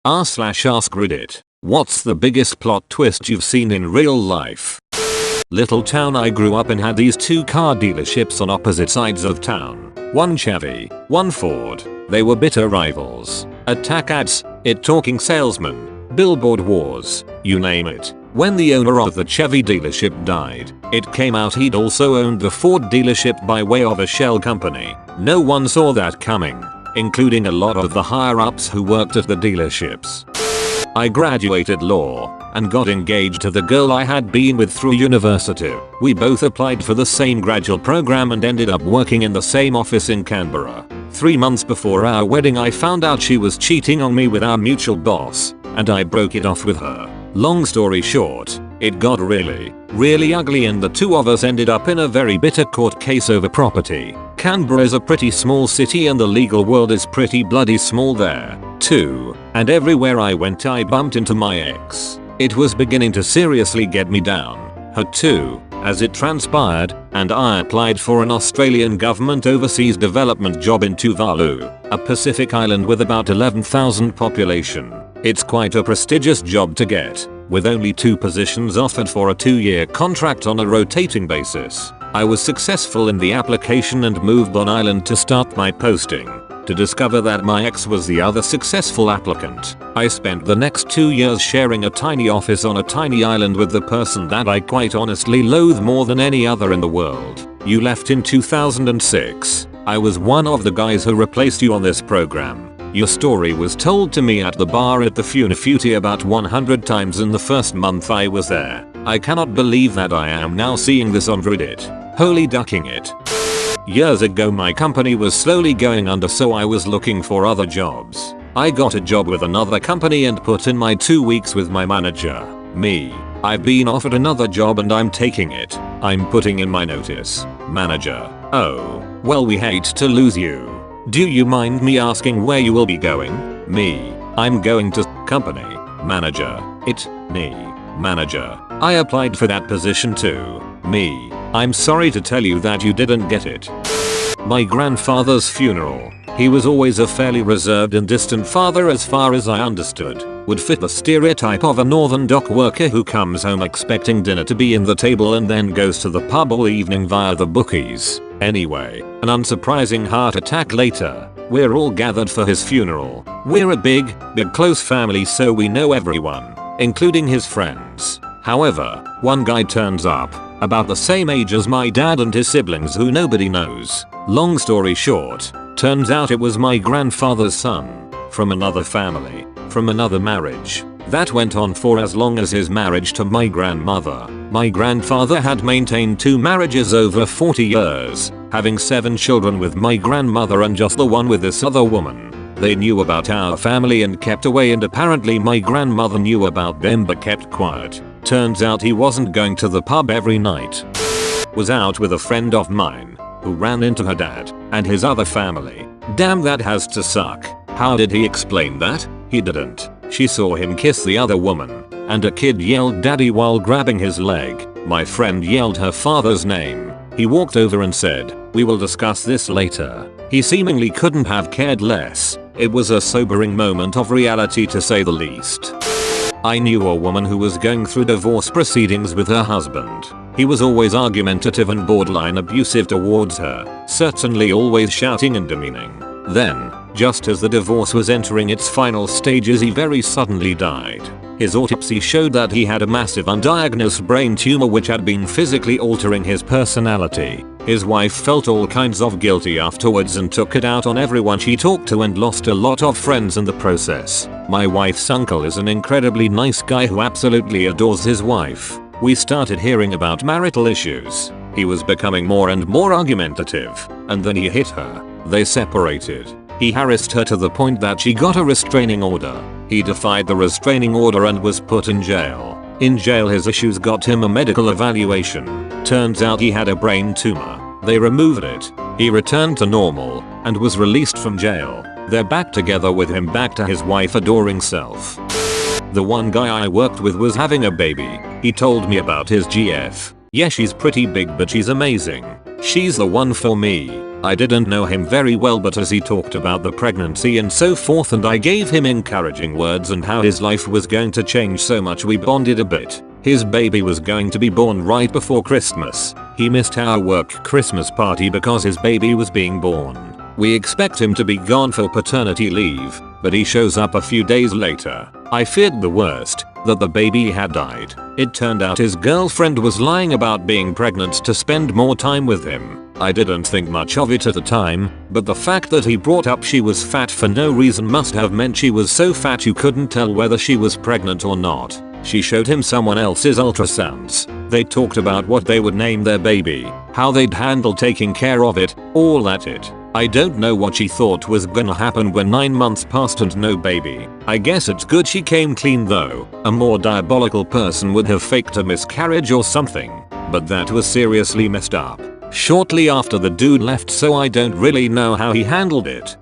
r/AskReddit. What's the biggest plot twist you've seen in real life? Little town I grew up in had these two car dealerships on opposite sides of town. One Chevy, one Ford. They were bitter rivals. Attack ads, it-talking salesmen, billboard wars, you name it. When the owner of the Chevy dealership died, it came out he'd also owned the Ford dealership by way of a shell company. No one saw that coming, including a lot of the higher-ups who worked at the dealerships. I graduated law and got engaged to the girl I had been with through university. We both applied for the same graduate program and ended up working in the same office in Canberra. 3 months before our wedding I found out she was cheating on me with our mutual boss, and I broke it off with her. Long story short, it got really ugly and the two of us ended up in a very bitter court case over property. Canberra is a pretty small city and the legal world is pretty bloody small there, too, and everywhere I went I bumped into my ex. It was beginning to seriously get me down. Her too, as it transpired, and I applied for an Australian government overseas development job in Tuvalu, a Pacific island with about 11,000 population. It's quite a prestigious job to get, with only 2 positions offered for a 2-year contract on a rotating basis. I was successful in the application and moved on island to start my posting, to discover that my ex was the other successful applicant. I spent the next 2 years sharing a tiny office on a tiny island with the person that I quite honestly loathe more than any other in the world. You left in 2006. I was one of the guys who replaced you on this program. Your story was told to me at the bar at the Funafuti about 100 times in the first month I was there. I cannot believe that I am now seeing this on Reddit. Holy ducking it. Years ago my company was slowly going under, so I was looking for other jobs. I got a job with another company and put in my 2 weeks with my manager. I've been offered another job and I'm taking it. I'm putting in my notice. Manager: oh, well, we hate to lose you. Do you mind me asking where you will be going? I'm going to company. Manager: Manager: I applied for that position too. I'm sorry to tell you that you didn't get it. My grandfather's funeral. He was always a fairly reserved and distant father as far as I understood. Would fit the stereotype of a northern dock worker who comes home expecting dinner to be in the table and then goes to the pub all evening via the bookies. Anyway, an unsurprising heart attack later. We're all gathered for his funeral. We're a big close family, so we know everyone, including his friends. However, one guy turns up, about the same age as my dad and his siblings, who nobody knows. Long story short, turns out it was my grandfather's son, from another family, from another marriage. That went on for as long as his marriage to my grandmother. My grandfather had maintained 2 marriages over 40 years, having 7 children with my grandmother and just the one with this other woman. They knew about our family and kept away, and apparently my grandmother knew about them but kept quiet. Turns out he wasn't going to the pub every night. Was out with a friend of mine, who ran into her dad and his other family. Damn, that has to suck. How did he explain that? He didn't. She saw him kiss the other woman, and a kid yelled daddy while grabbing his leg. My friend yelled her father's name. He walked over and said, "We will discuss this later." He seemingly couldn't have cared less. It was a sobering moment of reality, to say the least. I knew a woman who was going through divorce proceedings with her husband. He was always argumentative and borderline abusive towards her, certainly always shouting and demeaning. Then, just as the divorce was entering its final stages, he very suddenly died. His autopsy showed that he had a massive undiagnosed brain tumor which had been physically altering his personality. His wife felt all kinds of guilty afterwards and took it out on everyone she talked to, and lost a lot of friends in the process. My wife's uncle is an incredibly nice guy who absolutely adores his wife. We started hearing about marital issues. He was becoming more and more argumentative, and then he hit her. They separated. He harassed her to the point that she got a restraining order. He defied the restraining order and was put in jail. In jail his issues got him a medical evaluation. Turns out he had a brain tumor. They removed it. He returned to normal and was released from jail. They're back together with him back to his wife adoring self. The one guy I worked with was having a baby. He told me about his GF. Yeah, she's pretty big but she's amazing. She's the one for me. I didn't know him very well, but as he talked about the pregnancy and so forth and I gave him encouraging words and how his life was going to change so much, we bonded a bit. His baby was going to be born right before Christmas. He missed our work Christmas party because his baby was being born. We expect him to be gone for paternity leave, but he shows up a few days later. I feared the worst, that the baby had died. It turned out his girlfriend was lying about being pregnant to spend more time with him. I didn't think much of it at the time, but the fact that he brought up she was fat for no reason must have meant she was so fat you couldn't tell whether she was pregnant or not. She showed him someone else's ultrasounds. They talked about what they would name their baby, how they'd handle taking care of it, all at it. I don't know what she thought was gonna happen when 9 months passed and no baby. I guess it's good she came clean though. A more diabolical person would have faked a miscarriage or something. But that was seriously messed up. Shortly after the dude left, so I don't really know how he handled it.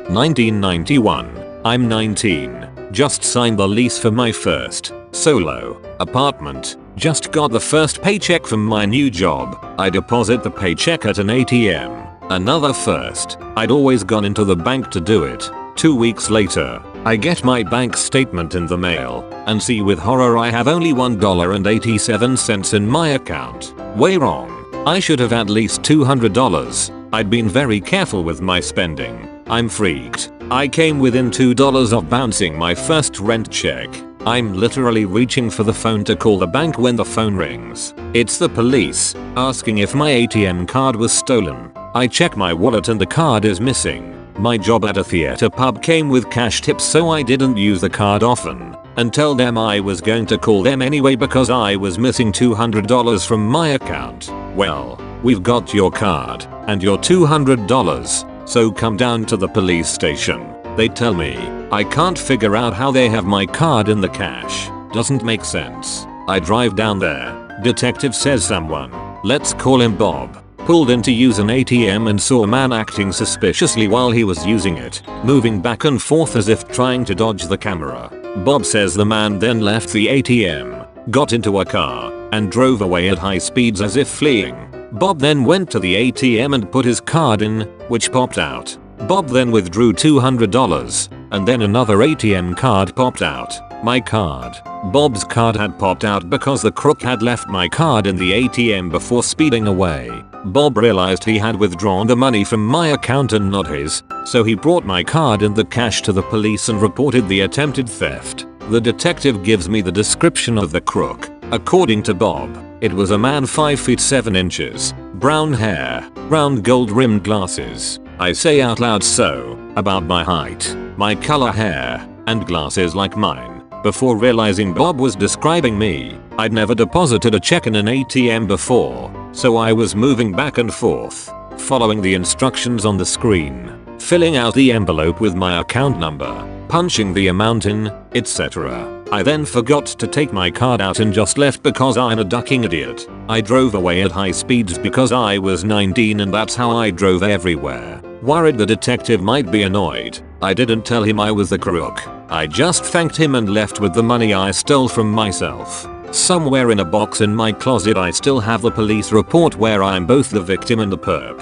1991. I'm 19. Just signed the lease for my first solo apartment. Just got the first paycheck from my new job. I deposit the paycheck at an ATM. Another first. I'd always gone into the bank to do it. 2 weeks later, I get my bank statement in the mail and see with horror I have only $1.87 in my account. Way wrong. I should have at least $200. I'd been very careful with my spending. I'm freaked. I came within $2 of bouncing my first rent check. I'm literally reaching for the phone to call the bank when the phone rings. It's the police, asking if my ATM card was stolen. I check my wallet and the card is missing. My job at a theater pub came with cash tips, so I didn't use the card often. And tell them I was going to call them anyway because I was missing $200 from my account. Well, we've got your card and your $200. So come down to the police station. They tell me I can't figure out how they have my card in the cash. Doesn't make sense. I drive down there. Detective says someone, let's call him Bob, pulled in to use an ATM and saw a man acting suspiciously while he was using it, moving back and forth as if trying to dodge the camera. Bob says the man then left the ATM, got into a car, and drove away at high speeds as if fleeing. Bob then went to the ATM and put his card in, which popped out. Bob then withdrew $200, and then another ATM card popped out. My card. Bob's card had popped out because the crook had left my card in the ATM before speeding away. Bob realized he had withdrawn the money from my account and not his, so he brought my card and the cash to the police and reported the attempted theft. The detective gives me the description of the crook. According to Bob, it was a man 5 feet 7 inches, brown hair, round gold rimmed glasses. I say out loud so, about my height, my color hair, and glasses like mine. Before realizing Bob was describing me, I'd never deposited a check in an ATM before, so I was moving back and forth, following the instructions on the screen, filling out the envelope with my account number, punching the amount in, etc. I then forgot to take my card out and just left because I'm a ducking idiot. I drove away at high speeds because I was 19 and that's how I drove everywhere. Worried the detective might be annoyed, I didn't tell him I was the crook. I just thanked him and left with the money I stole from myself. Somewhere in a box in my closet I still have the police report where I'm both the victim and the perp.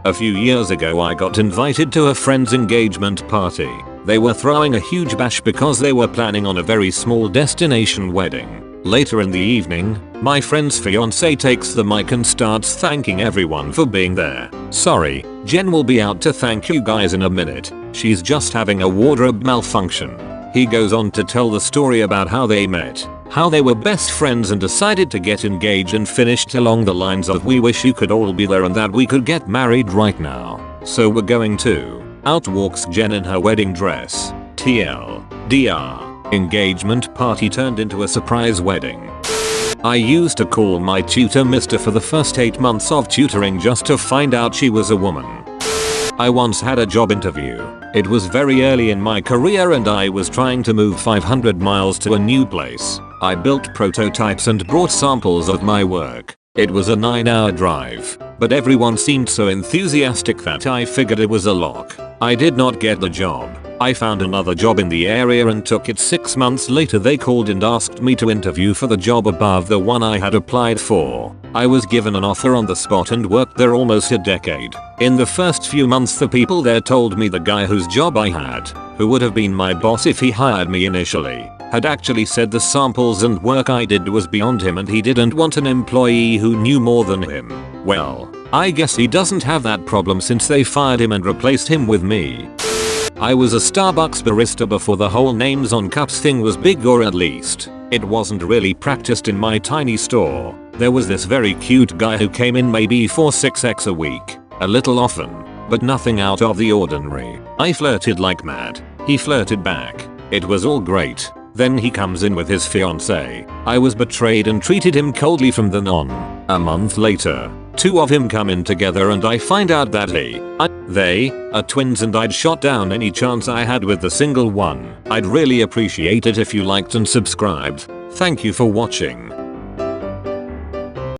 A few years ago I got invited to a friend's engagement party. They were throwing a huge bash because they were planning on a very small destination wedding. Later in the evening, my friend's fiance takes the mic and starts thanking everyone for being there. Sorry, Jen will be out to thank you guys in a minute. She's just having a wardrobe malfunction. He goes on to tell the story about how they met, how they were best friends and decided to get engaged, and finished along the lines of we wish you could all be there and that we could get married right now. So we're going to. Out walks Jen in her wedding dress. TLDR. Engagement party turned into a surprise wedding. I used to call my tutor Mr. for the first 8 months of tutoring just to find out she was a woman. I once had a job interview. It was very early in my career and I was trying to move 500 miles to a new place. I built prototypes and brought samples of my work. It was a 9-hour drive, but everyone seemed so enthusiastic that I figured it was a lock. I did not get the job. I found another job in the area and took it. 6 months later they called and asked me to interview for the job above the one I had applied for. I was given an offer on the spot and worked there almost a decade. In the first few months the people there told me the guy whose job I had, who would have been my boss if he hired me initially, had actually said the samples and work I did was beyond him and he didn't want an employee who knew more than him. Well, I guess he doesn't have that problem since they fired him and replaced him with me. I was a Starbucks barista before the whole names on cups thing was big, or at least, it wasn't really practiced in my tiny store. There was this very cute guy who came in maybe 4-6x a week, a little often, but nothing out of the ordinary. I flirted like mad. He flirted back. It was all great. Then he comes in with his fiancée. I was betrayed and treated him coldly from then on. A month later, two of him come in together and I find out that they are twins and I'd shot down any chance I had with the single one. I'd really appreciate it if you liked and subscribed. Thank you for watching.